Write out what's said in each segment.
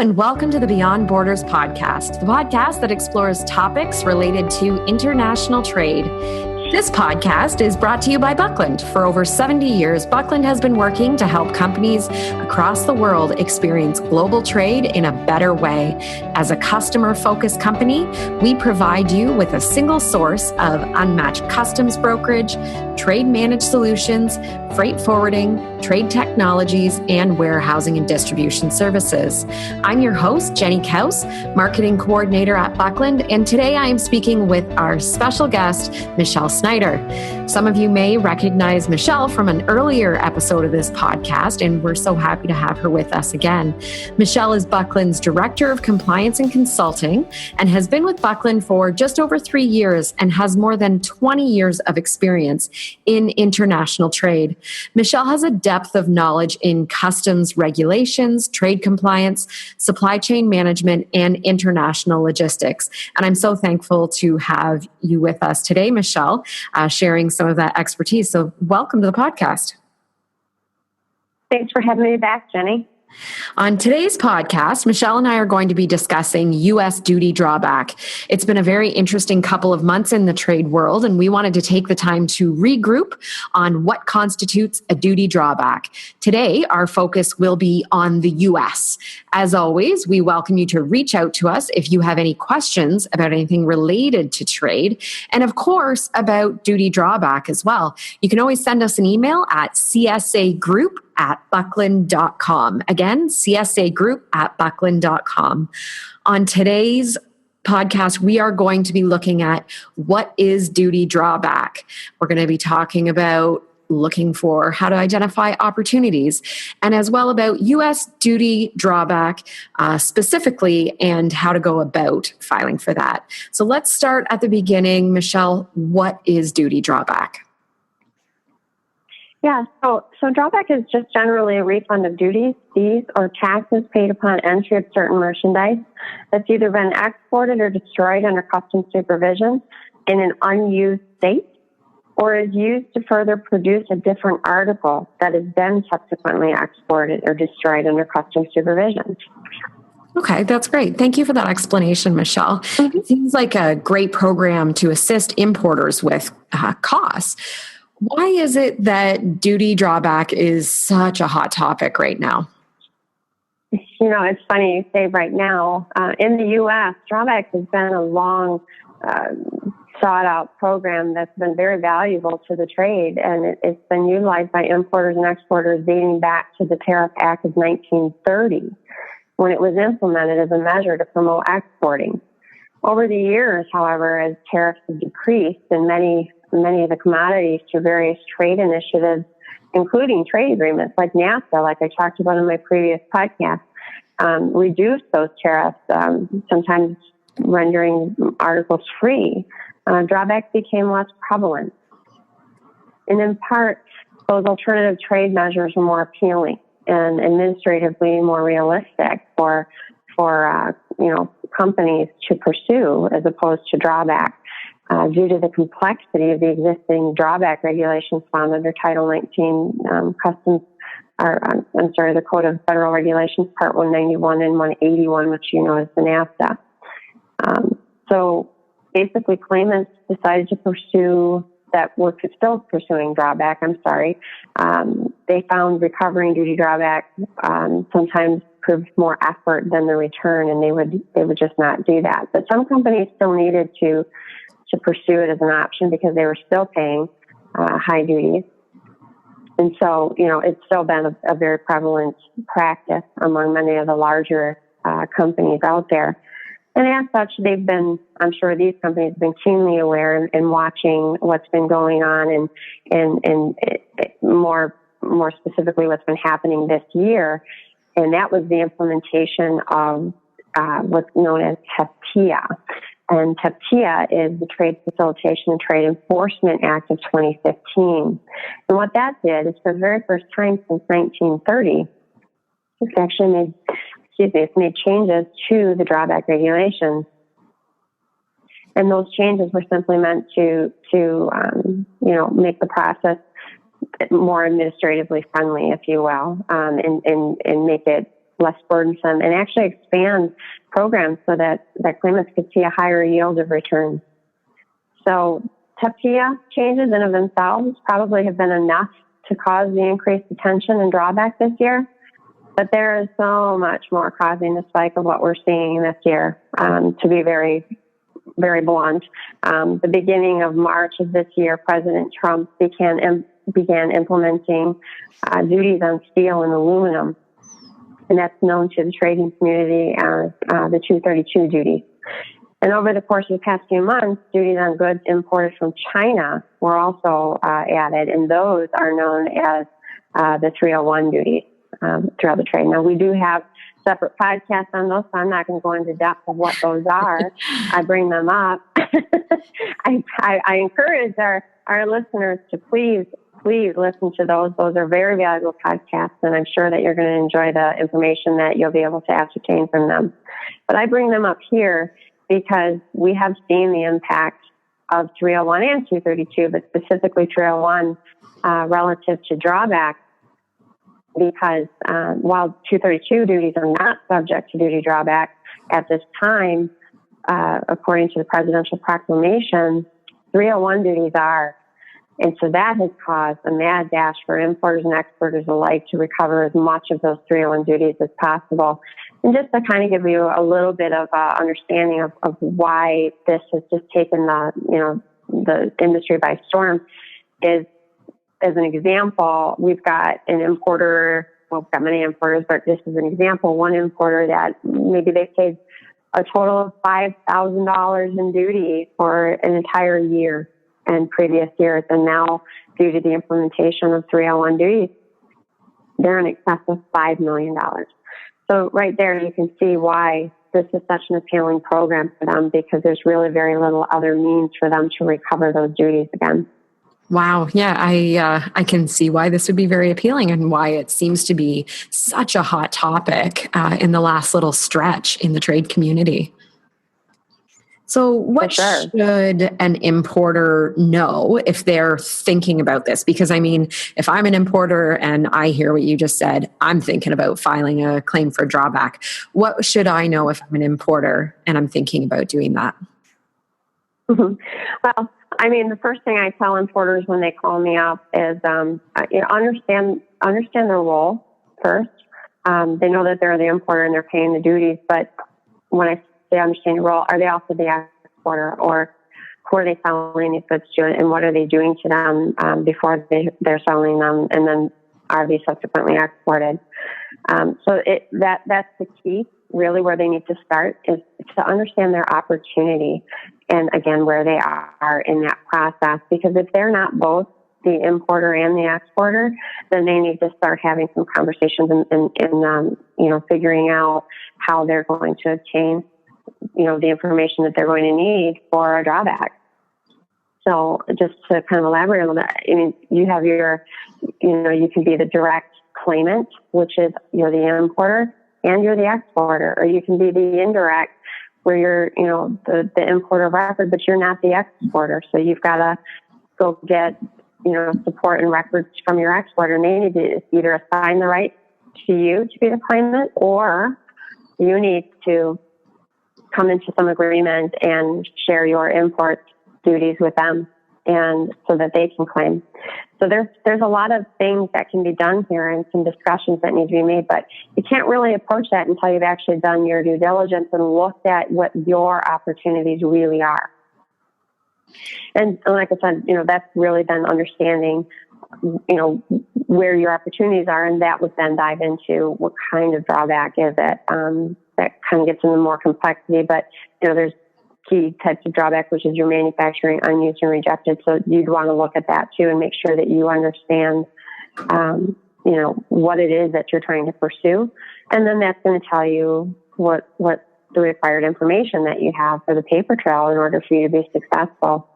and welcome to the Beyond Borders podcast, the podcast that explores topics related to international trade. This podcast is brought to you by Buckland. For over 70 years, Buckland has been working to help companies across the world experience global trade in a better way. As a customer-focused company, we provide you with a single source of unmatched customs brokerage, trade managed solutions, freight forwarding, trade technologies, and warehousing and distribution services. I'm your host, Jenny Kaus, Marketing Coordinator at Buckland, and today I am speaking with our special guest, Michelle Snyder. Some of you may recognize Michelle from an earlier episode of this podcast, and we're so happy to have her with us again. Michelle is Buckland's Director of Compliance and Consulting and has been with Buckland for just over 3 years and has more than 20 years of experience in international trade. Michelle has a depth of knowledge in customs regulations, trade compliance, supply chain management, and international logistics. And I'm so thankful to have you with us today, Michelle, sharing some of that expertise. So welcome to the podcast. Thanks for having me back, Jenny. On today's podcast, Michelle and I are going to be discussing U.S. duty drawback. It's been a very interesting couple of months in the trade world, and we wanted to take the time to regroup on what constitutes a duty drawback. Today, our focus will be on the U.S. As always, we welcome you to reach out to us if you have any questions about anything related to trade, and of course, about duty drawback as well. You can always send us an email at csagroup@buckland.com. Again, csagroup@buckland.com. On today's podcast, we are going to be looking at what is duty drawback. We're going to be talking about looking for how to identify opportunities, and as well about U.S. duty drawback specifically and how to go about filing for that. So let's start at the beginning. Michelle, what is duty drawback? Yeah, so drawback is just generally a refund of duties, fees, or taxes paid upon entry of certain merchandise that's either been exported or destroyed under customs supervision in an unused state, or is used to further produce a different article that is then subsequently exported or destroyed under customs supervision. Okay, that's great. Thank you for that explanation, Michelle. Mm-hmm. It seems like a great program to assist importers with costs. Why is it that duty drawback is such a hot topic right now? You know, it's funny you say right now. In the U.S., drawback has been a long sought-out program that's been very valuable to the trade, and it's been utilized by importers and exporters dating back to the Tariff Act of 1930, when it was implemented as a measure to promote exporting. Over the years, however, as tariffs have decreased and many of the commodities through various trade initiatives, including trade agreements like NAFTA, like I talked about in my previous podcast, reduced those tariffs, sometimes rendering articles free. Drawbacks became less prevalent. And in part, those alternative trade measures were more appealing and administratively more realistic for companies to pursue as opposed to drawback. Due to the complexity of the existing drawback regulations found under Title 19 the Code of Federal Regulations, Part 191 and 181, which you know is the NAFTA. So basically, claimants decided to pursue that were still pursuing drawback. They found recovering duty drawback sometimes proved more effort than the return, and they would just not do that. But some companies still needed to pursue it as an option because they were still paying high duties. And so, you know, it's still been a very prevalent practice among many of the larger companies out there. And as such, I'm sure these companies have been keenly aware and watching what's been going on and more specifically what's been happening this year. And that was the implementation of what's known as Teftia. And Teftia is the Trade Facilitation and Trade Enforcement Act of 2015. And what that did is, for the very first time since 1930, it's actually made changes to the drawback regulations. And those changes were simply meant to make the process more administratively friendly, if you will, and make it less burdensome, and actually expand programs so that claimants could see a higher yield of returns. So Teftia changes in of themselves probably have been enough to cause the increased attention and drawback this year. But there is so much more causing the spike of what we're seeing this year, to be very, very blunt. The beginning of March of this year, President Trump began implementing duties on steel and aluminum, and that's known to the trading community as the 232 duties. And over the course of the past few months, duties on goods imported from China were also added, and those are known as the 301 duties throughout the trade. Now, we do have separate podcasts on those, so I'm not going to go into depth of what those are. I bring them up. I encourage our listeners to please listen to those. Those are very valuable podcasts, and I'm sure that you're going to enjoy the information that you'll be able to ascertain from them. But I bring them up here because we have seen the impact of 301 and 232, but specifically 301 relative to drawback, because while 232 duties are not subject to duty drawback at this time, according to the presidential proclamation, 301 duties are. And so that has caused a mad dash for importers and exporters alike to recover as much of those 301 duties as possible. And just to kind of give you a little bit of understanding of why this has just taken the industry by storm is, as an example, we've got an importer, well, we've got many importers, but this is an example, one importer that maybe they paid a total of $5,000 in duty for an entire year and previous years. And now, due to the implementation of 301 duties, they're in excess of $5 million. So right there, you can see why this is such an appealing program for them, because there's really very little other means for them to recover those duties again. Wow. Yeah, I can see why this would be very appealing and why it seems to be such a hot topic in the last little stretch in the trade community. So what should an importer know if they're thinking about this? Because, I mean, if I'm an importer and I hear what you just said, I'm thinking about filing a claim for drawback. What should I know if I'm an importer and I'm thinking about doing that? Mm-hmm. Well, I mean, the first thing I tell importers when they call me up is, understand their role first. They know that they're the importer and they're paying the duties, but when I say understand your role, are they also the exporter, or who are they selling these goods to, and what are they doing to them before they're selling them, and then are they subsequently exported? So that's the key, really, where they need to start, is to understand their opportunity and, again, where they are in that process. Because if they're not both the importer and the exporter, then they need to start having some conversations and figuring out how they're going to obtain, the information that they're going to need for a drawback. So just to kind of elaborate on that, I mean, you have you can be the direct claimant, which is you're the importer and you're the exporter, or you can be the indirect, where you're, the importer of record, but you're not the exporter. So you've got to go get, support and records from your exporter, and they need to either assign the right to you to be the claimant, or you need to come into some agreement and share your import duties with them, and so that they can claim. So there's a lot of things that can be done here and some discussions that need to be made, but you can't really approach that until you've actually done your due diligence and looked at what your opportunities really are. And like I said, that's really then understanding, where your opportunities are, and that would then dive into what kind of drawback is it. That kind of gets into more complexity, but there's key types of drawback, which is your manufacturing, unused, and rejected. So you'd want to look at that too and make sure that you understand, what it is that you're trying to pursue. And then that's going to tell you what the required information that you have for the paper trail in order for you to be successful.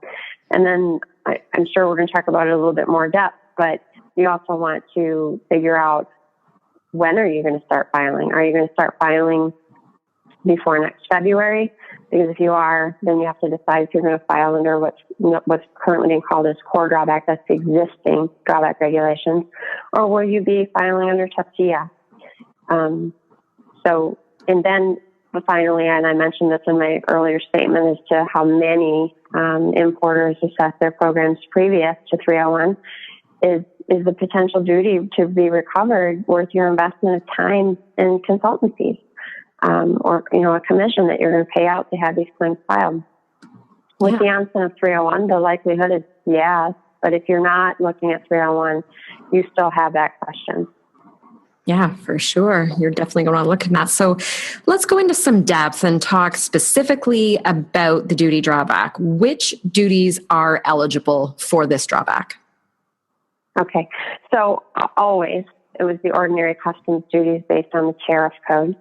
And then I'm sure we're going to talk about it a little bit more depth, but you also want to figure out, when are you going to start filing? Are you going to start filing before next February? Because if you are, then you have to decide if you're going to file under what's currently being called as core drawback, that's the existing drawback regulations, or will you be filing under Teftia? So, and then finally, and I mentioned this in my earlier statement, as to how many importers assess their programs previous to 301, is the potential duty to be recovered worth your investment of time and consultancies, or a commission that you're going to pay out to have these claims filed. With the onset of 301, the likelihood is yes, but if you're not looking at 301, you still have that question. Yeah, for sure. You're definitely going to look at that. So let's go into some depth and talk specifically about the duty drawback. Which duties are eligible for this drawback? Okay. So always, it was the ordinary customs duties based on the tariff code.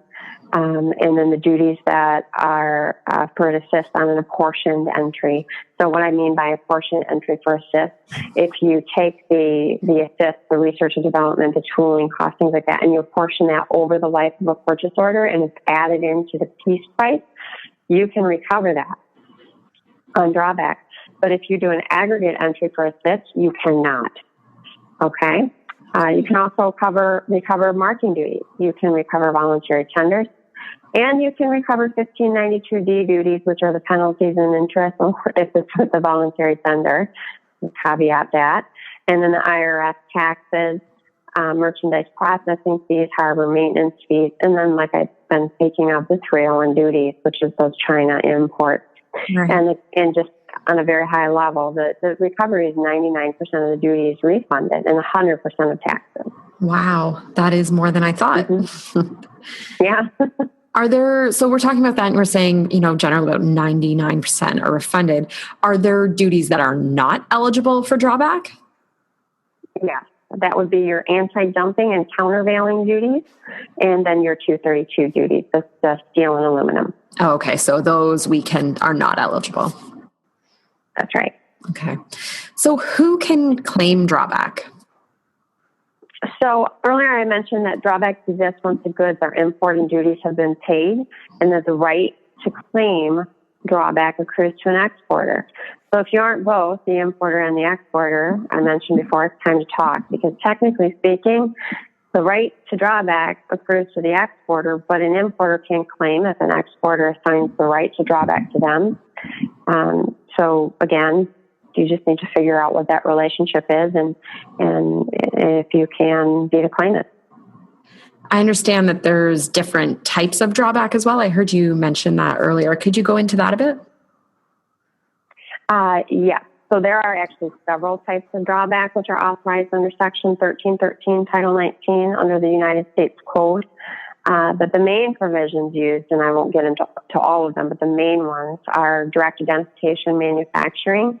And then the duties that are for an assist on an apportioned entry. So what I mean by apportioned entry for assist, if you take the assist, the research and development, the tooling costs, things like that, and you apportion that over the life of a purchase order and it's added into the piece price, you can recover that on drawback. But if you do an aggregate entry for assist, you cannot. Okay? You can also recover marking duties. You can recover voluntary tenders. And you can recover 1592D duties, which are the penalties and interest if it's with a voluntary tender. Caveat that. And then the IRS taxes, merchandise processing fees, harbor maintenance fees, and then, like I've been speaking of, the 301 duties, which is those China imports. Right. And just on a very high level, the recovery is 99% of the duties refunded and 100% of taxes. Wow, that is more than I thought. Mm-hmm. Yeah. So we're talking about that and we're saying, generally about 99% are refunded. Are there duties that are not eligible for drawback? Yeah, that would be your anti-dumping and countervailing duties, and then your 232 duties, the steel and aluminum. Oh, okay, so those are not eligible. That's right. Okay. So who can claim drawback? So earlier I mentioned that drawback exists once the goods are imported and duties have been paid, and that the right to claim drawback accrues to an exporter. So if you aren't both the importer and the exporter, I mentioned before, it's time to talk, because technically speaking, the right to drawback accrues to the exporter, but an importer can claim if an exporter assigns the right to drawback to them. So again, you just need to figure out what that relationship is and if you can be the claimant. I understand that there's different types of drawback as well. I heard you mention that earlier. Could you go into that a bit? Yeah. So there are actually several types of drawback which are authorized under Section 1313, Title 19 under the United States Code. But the main provisions used, and I won't get into all of them, but the main ones are direct identification manufacturing.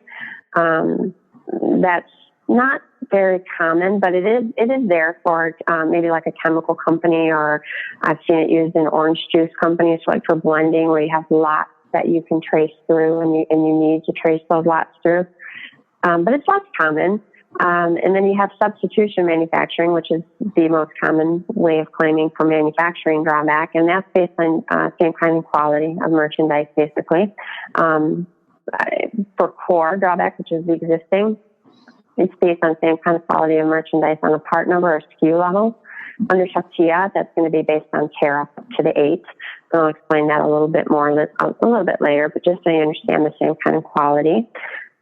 That's not very common, but it is there for maybe like a chemical company, or I've seen it used in orange juice companies, like for blending, where you have lots that you can trace through and you need to trace those lots through. But it's less common. And then you have substitution manufacturing, which is the most common way of claiming for manufacturing drawback, and that's based on same kind of quality of merchandise, basically. For core drawback, which is the existing, it's based on same kind of quality of merchandise on a part number or SKU level. Under Teftia, that's going to be based on tariff to the 8th. And I'll explain that a little bit more a little bit later, but just so you understand the same kind of quality.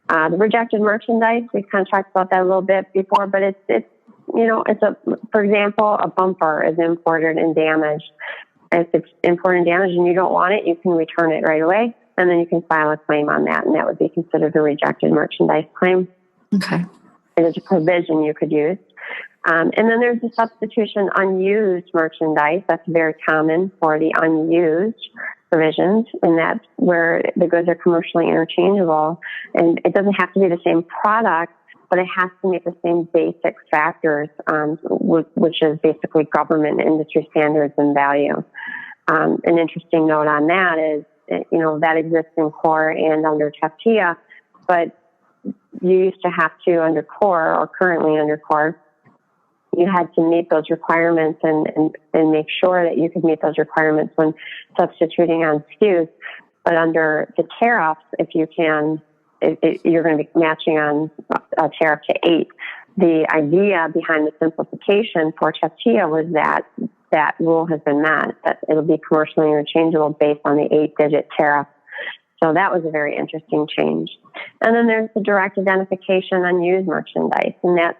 The rejected merchandise, we kind of talked about that a little bit before, but it's for example, a bumper is imported and damaged. If it's imported and damaged and you don't want it, you can return it right away, and then you can file a claim on that, and that would be considered a rejected merchandise claim. Okay. It is a provision you could use. And then there's the substitution unused merchandise. That's very common for the unused provisions, and that's where the goods are commercially interchangeable. And it doesn't have to be the same product, but it has to meet the same basic factors, which is basically government and industry standards and value. An interesting note on that is, that exists in core and under Teftia, but you used to have to, under core, or currently under core, you had to meet those requirements and make sure that you could meet those requirements when substituting on SKUs. But under the tariffs, if you can, you're going to be matching on a tariff to 8. The idea behind the simplification for Teftia was that that rule has been met, that it'll be commercially interchangeable based on the 8-digit tariff. So that was a very interesting change. And then there's the direct identification on used merchandise. And that's,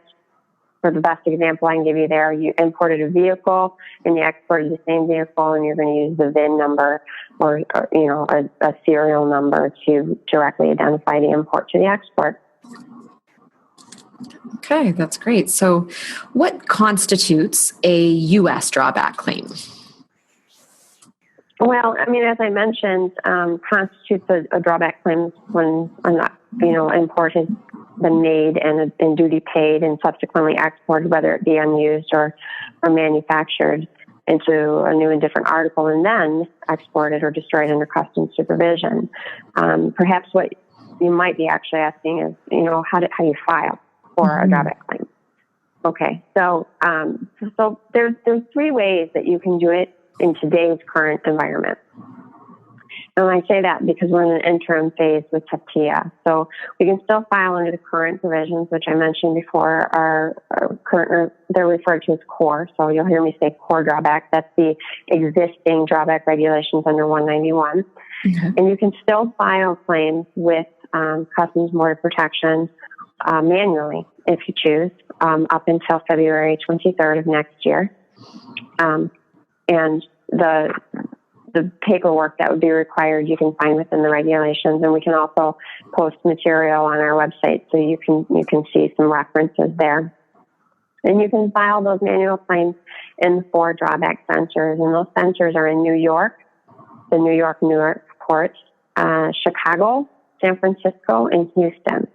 for the best example I can give you there, you imported a vehicle and you exported the same vehicle, and you're going to use the VIN number or a serial number to directly identify the import to the export. Okay, that's great. So what constitutes a U.S. drawback claim? Well, I mean, as I mentioned, constitutes a drawback claim when import has been made and duty paid and subsequently exported, whether it be unused or manufactured into a new and different article, and then exported or destroyed under customs supervision. Perhaps what you might be actually asking is, how do you file for a drawback claim? Okay, so there's 3 ways that you can do it in today's current environment. And I say that because we're in an interim phase with Teftia. So we can still file under the current provisions, which I mentioned before are current, they're referred to as core. So you'll hear me say core drawback. That's the existing drawback regulations under 191. Okay. And you can still file claims with Customs Border Protection manually, if you choose, up until February 23rd of next year. And the paperwork that would be required, you can find within the regulations, and we can also post material on our website so you can see some references there. And you can file those manual claims in the 4 drawback centers, and those centers are in New York, the Newark port, Chicago, San Francisco, and Houston.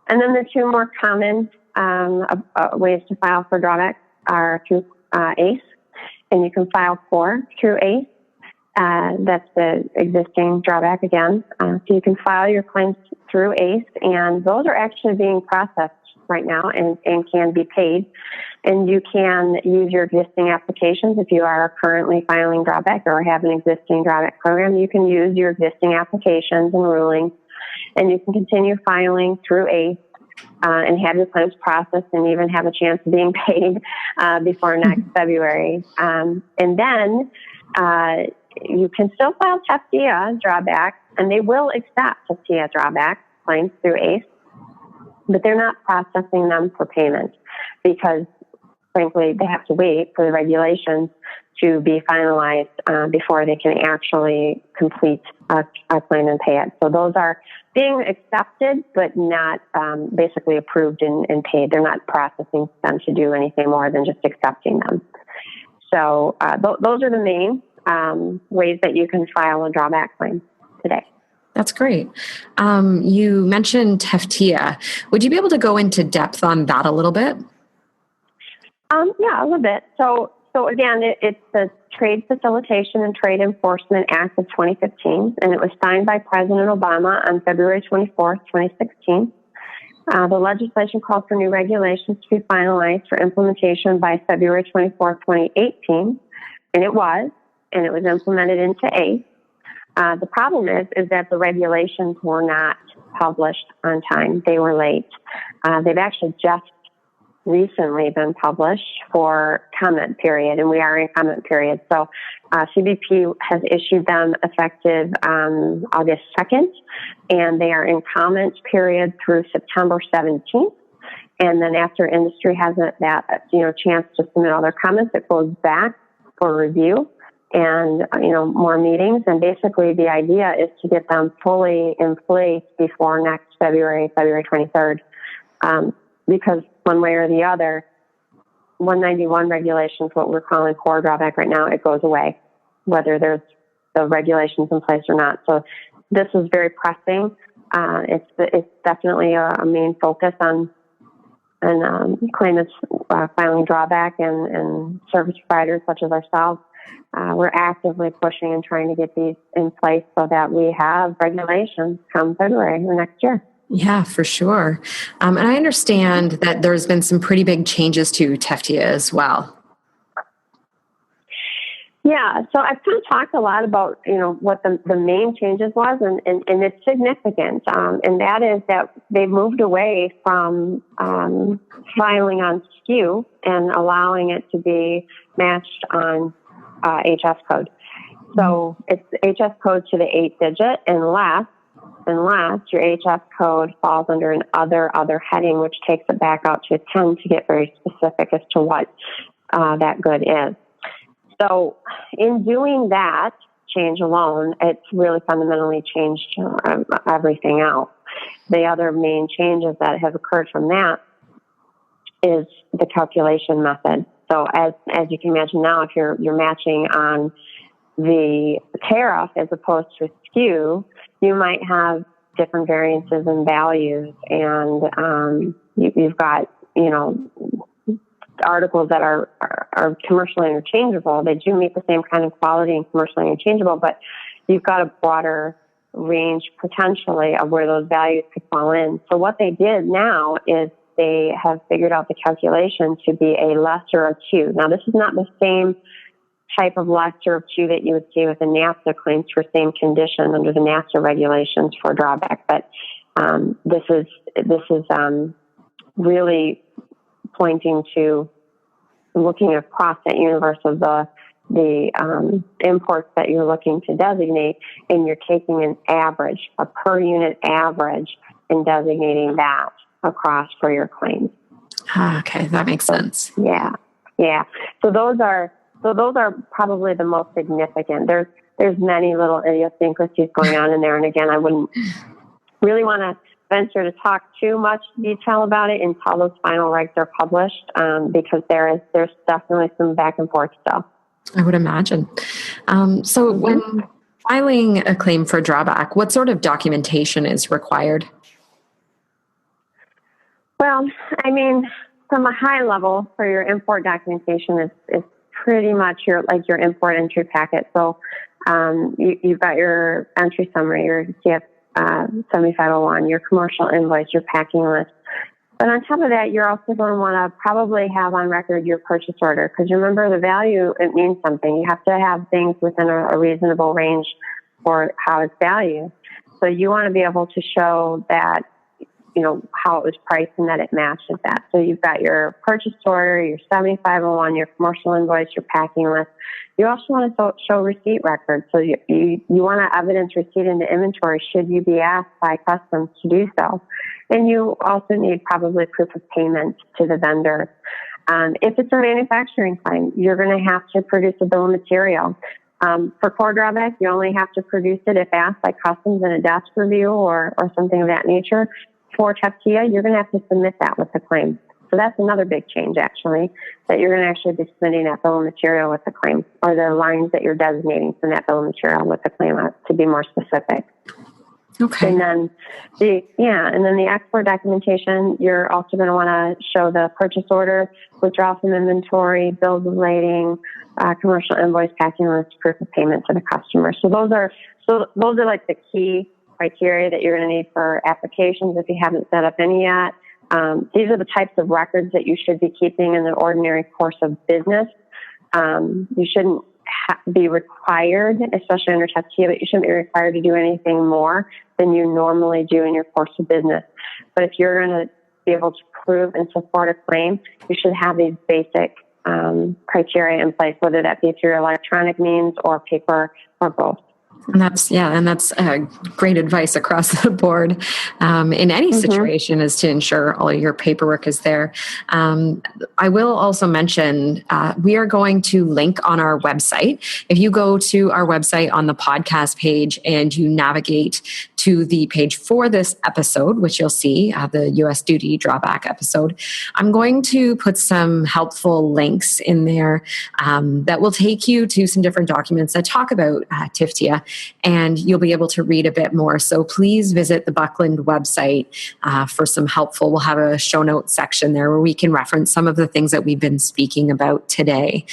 And then the 2 more common ways to file for drawback are through ACE, and you can file core through ACE. That's the existing drawback again. So you can file your claims through ACE, and those are actually being processed right now and can be paid. And you can use your existing applications. If you are currently filing drawback or have an existing drawback program, you can use your existing applications and rulings, and you can continue filing through ACE and have your claims processed and even have a chance of being paid before next February. And then you can still file Teftia drawback, and they will accept Teftia drawback claims through ACE, but they're not processing them for payment because, frankly, they have to wait for the regulations to be finalized before they can actually complete a claim and pay it. So those are being accepted, but not basically approved and paid. They're not processing them to do anything more than just accepting them. So those are the main ways that you can file a drawback claim today. That's great. You mentioned Teftia. Would you be able to go into depth on that a little bit? Yeah, a little bit. So again, it's the Trade Facilitation and Trade Enforcement Act of 2015, and it was signed by President Obama on February 24th, 2016. The legislation called for new regulations to be finalized for implementation by February 24th, 2018, and it was implemented into ACE. The problem is that the regulations were not published on time. They were late. They've actually just recently been published for comment period, and we are in comment period. So CBP has issued them effective August 2nd, and they are in comment period through September 17th. And then after industry has that chance to submit all their comments, it goes back for review and more meetings. And basically, the idea is to get them fully in place before next February 23rd, because one way or the other, 191 regulations, what we're calling core drawback right now, it goes away, whether there's the regulations in place or not. So this is very pressing. It's definitely a main focus on claimants filing drawback and service providers such as ourselves. We're actively pushing and trying to get these in place so that we have regulations come February of next year. Yeah, for sure. And I understand that there's been some pretty big changes to Teftia as well. Yeah, so I've kind of talked a lot about, what the main changes was, and it's significant. And that is that they moved away from filing on SKU and allowing it to be matched on HS code. So it's HS code to the 8-digit unless your HS code falls under an other heading, which takes it back out to a 10 to get very specific as to what that good is. So in doing that change alone, it's really fundamentally changed everything else. The other main changes that have occurred from that is the calculation method. So as you can imagine now, if you're matching on the tariff as opposed to SKU, you might have different variances in values, and you've got, articles that are commercially interchangeable. They do meet the same kind of quality and commercially interchangeable, but you've got a broader range potentially of where those values could fall in. So what they did now is they have figured out the calculation to be a lesser of two. Now, this is not the same type of lesser of two that you would see with a NAFTA claim for same condition under the NAFTA regulations for drawback, but this is really pointing to looking across that universe of the imports that you're looking to designate, and you're taking an average, a per unit average, and designating that across for your claims. Okay, that makes sense. Yeah. So those are probably the most significant. There's many little idiosyncrasies going on in there, and again, I wouldn't really want to venture to talk too much detail about it until those final regs are published, because there's definitely some back and forth stuff. I would imagine. So when filing a claim for drawback, what sort of documentation is required? Well, I mean, from a high level for your import documentation is pretty much your import entry packet. So you've got your entry summary, your CF 7501, your commercial invoice, your packing list. But on top of that, you're also going to want to probably have on record your purchase order, because remember, the value, it means something. You have to have things within a reasonable range for how it's valued. So you want to be able to show that, how it was priced and that it matches that. So you've got your purchase order, your 7501, your commercial invoice, your packing list. You also want to show receipt records. So you want to evidence receipt into inventory should you be asked by customs to do so. And you also need probably proof of payment to the vendor. If it's a manufacturing claim, you're going to have to produce a bill of material. For core drawback, you only have to produce it if asked by customs in a desk review or something of that nature. For Teftia, you're going to have to submit that with the claim. So that's another big change, actually, that you're going to actually be submitting that bill of material with the claim, or the lines that you're designating from that bill of material with the claim to be more specific. Okay. And then the export documentation, you're also going to want to show the purchase order, withdrawal from inventory, bills of lading, commercial invoice, packing list, proof of payment to the customer. So those are like the key criteria that you're going to need for applications if you haven't set up any yet. These are the types of records that you should be keeping in the ordinary course of business. You shouldn't be required, especially under Teftia, but you shouldn't be required to do anything more than you normally do in your course of business. But if you're going to be able to prove and support a claim, you should have these basic criteria in place, whether that be through electronic means or paper or both. And that's great advice across the board in any situation, is to ensure all your paperwork is there. I will also mention we are going to link on our website. If you go to our website on the podcast page and you navigate to the page for this episode, which you'll see, the U.S. Duty Drawback episode, I'm going to put some helpful links in there that will take you to some different documents that talk about Teftia, and you'll be able to read a bit more. So please visit the Buckland website for some helpful. We'll have a show notes section there where we can reference some of the things that we've been speaking about today.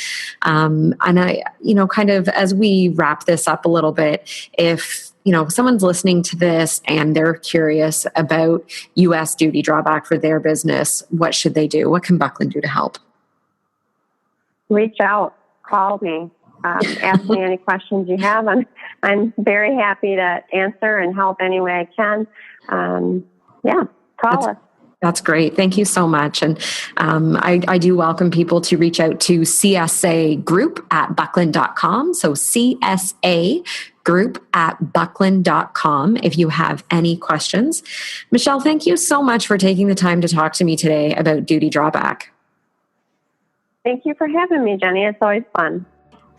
And I, kind of as we wrap this up a little bit, if someone's listening to this and they're curious about U.S. duty drawback for their business, what should they do? What can Buckland do to help? Reach out, call me. ask me any questions you have. I'm very happy to answer and help any way I can. Call us. That's great. Thank you so much. And I do welcome people to reach out to CSA Group at Buckland.com. So CSA Group at Buckland.com if you have any questions. Michelle, thank you so much for taking the time to talk to me today about Duty Drawback. Thank you for having me, Jenny. It's always fun.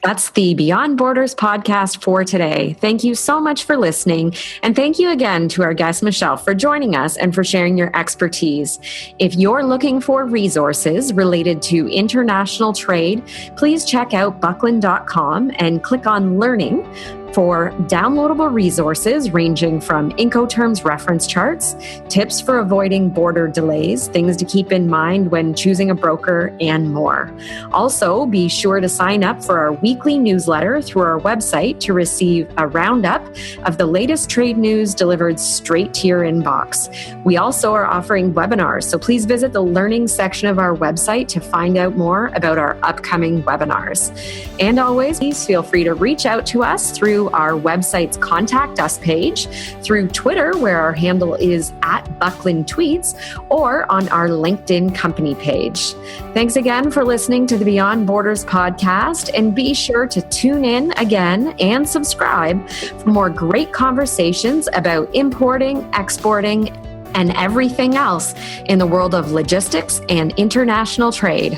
That's the Beyond Borders podcast for today. Thank you so much for listening. And thank you again to our guest, Michelle, for joining us and for sharing your expertise. If you're looking for resources related to international trade, please check out Buckland.com and click on Learning for downloadable resources ranging from Incoterms reference charts, tips for avoiding border delays, things to keep in mind when choosing a broker, and more. Also, be sure to sign up for our weekly newsletter through our website to receive a roundup of the latest trade news delivered straight to your inbox. We also are offering webinars, so please visit the learning section of our website to find out more about our upcoming webinars. And always, please feel free to reach out to us through our website's Contact Us page, through Twitter, where our handle is @BucklandTweets, or on our LinkedIn company page. Thanks again for listening to the Beyond Borders podcast, and be sure to tune in again and subscribe for more great conversations about importing, exporting, and everything else in the world of logistics and international trade.